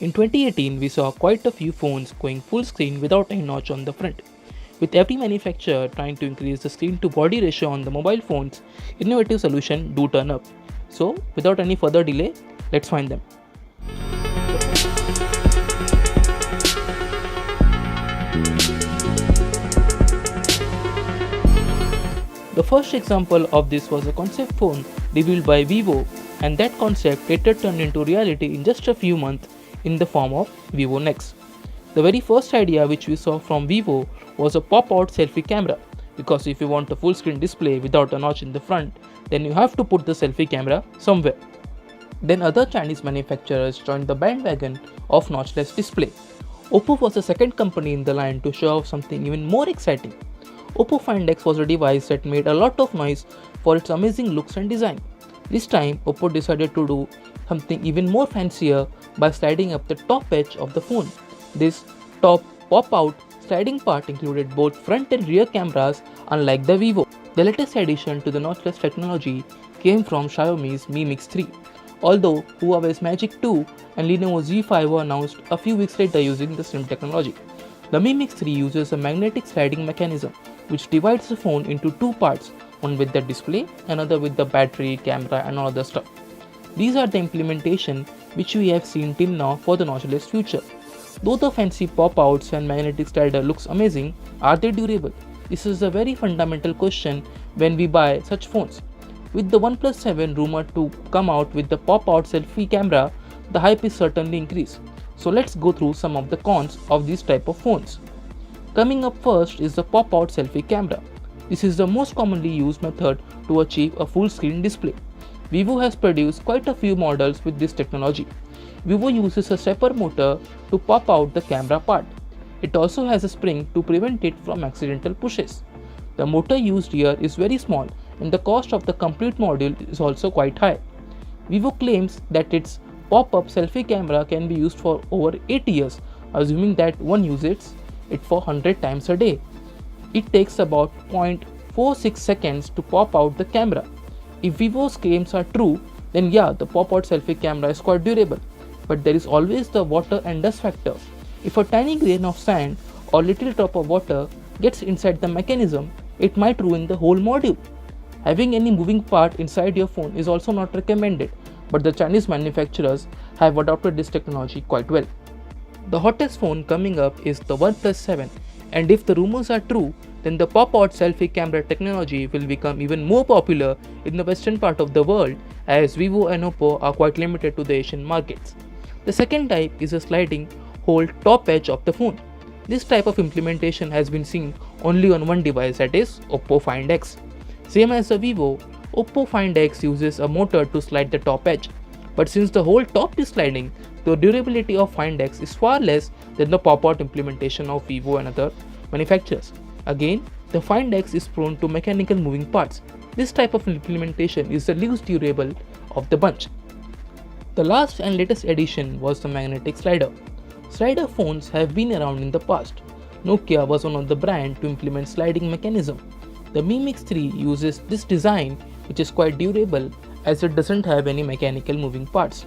In 2018, we saw quite a few phones going full screen without a notch on the front. With every manufacturer trying to increase the screen to body ratio on the mobile phones, innovative solutions do turn up. So, without any further delay, let's find them. The first example of this was a concept phone revealed by Vivo, and that concept later turned into reality in just a few months in the form of Vivo Nex. The very first idea which we saw from Vivo was a pop-out selfie camera, because if you want a full screen display without a notch in the front, then you have to put the selfie camera somewhere. Then other Chinese manufacturers joined the bandwagon of notchless display. Oppo was the second company in the line to show off something even more exciting. Oppo Find X was a device that made a lot of noise for its amazing looks and design. This time, Oppo decided to do something even more fancier by sliding up the top edge of the phone. This top pop-out sliding part included both front and rear cameras, unlike the Vivo. The latest addition to the notchless technology came from Xiaomi's Mi Mix 3, although Huawei's Magic 2 and Lenovo's Z5 were announced a few weeks later using the same technology. The Mi Mix 3 uses a magnetic sliding mechanism which divides the phone into two parts, one with the display, another with the battery, camera and all other stuff. These are the implementation which we have seen till now for the notchless future. Though the fancy pop-outs and magnetic slider looks amazing, are they durable? This is a very fundamental question when we buy such phones. With the Oneplus 7 rumored to come out with the pop-out selfie camera, the hype is certainly increased. So let's go through some of the cons of these type of phones. Coming up first is the pop-out selfie camera. This is the most commonly used method to achieve a full screen display. Vivo has produced quite a few models with this technology. Vivo uses a stepper motor to pop out the camera part. It also has a spring to prevent it from accidental pushes. The motor used here is very small and the cost of the complete module is also quite high. Vivo claims that its pop-up selfie camera can be used for over 8 years, assuming that one uses it for 100 times a day. It takes about 0.46 seconds to pop out the camera. If Vivo's claims are true, then yeah, the pop-out selfie camera is quite durable. But there is always the water and dust factor. If a tiny grain of sand or little drop of water gets inside the mechanism, it might ruin the whole module. Having any moving part inside your phone is also not recommended, but the Chinese manufacturers have adopted this technology quite well. The hottest phone coming up is the Oneplus 7, and if the rumors are true, then the pop-out selfie camera technology will become even more popular in the western part of the world, as Vivo and Oppo are quite limited to the Asian markets. The second type is a sliding whole top edge of the phone. This type of implementation has been seen only on one device, that is Oppo Find X. Same as the Vivo, Oppo Find X uses a motor to slide the top edge. But since the whole top is sliding, the durability of Find X is far less than the pop-out implementation of Vivo and other manufacturers. Again, the Find X is prone to mechanical moving parts. This type of implementation is the least durable of the bunch. The last and latest addition was the magnetic slider. Slider phones have been around in the past. Nokia was one of the brands to implement sliding mechanism. The Mi Mix 3 uses this design, which is quite durable as it doesn't have any mechanical moving parts.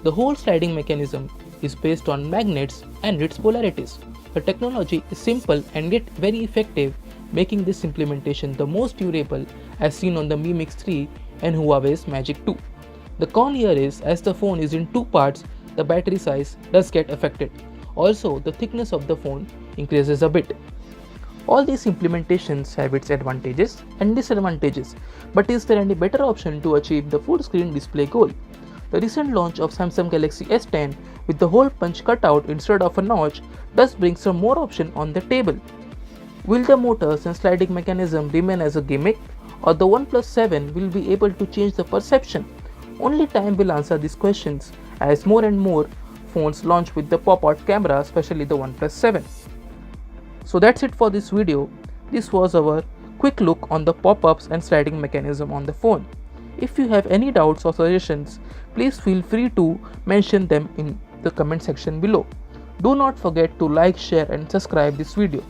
The whole sliding mechanism is based on magnets and its polarities. The technology is simple and yet very effective, making this implementation the most durable as seen on the Mi Mix 3 and Huawei's Magic 2. The con here is, as the phone is in two parts, the battery size does get affected. Also, the thickness of the phone increases a bit. All these implementations have its advantages and disadvantages, but is there any better option to achieve the full screen display goal? The recent launch of Samsung Galaxy S10 with the hole punch cutout instead of a notch does bring some more option on the table. Will the motors and sliding mechanism remain as a gimmick, or the OnePlus 7 will be able to change the perception? Only time will answer these questions as more and more phones launch with the pop-out camera, especially the OnePlus 7. So that's it for this video. This was our quick look on the pop-ups and sliding mechanism on the phone. If you have any doubts or suggestions, please feel free to mention them in the comment section below. Do not forget to like, share and subscribe this video.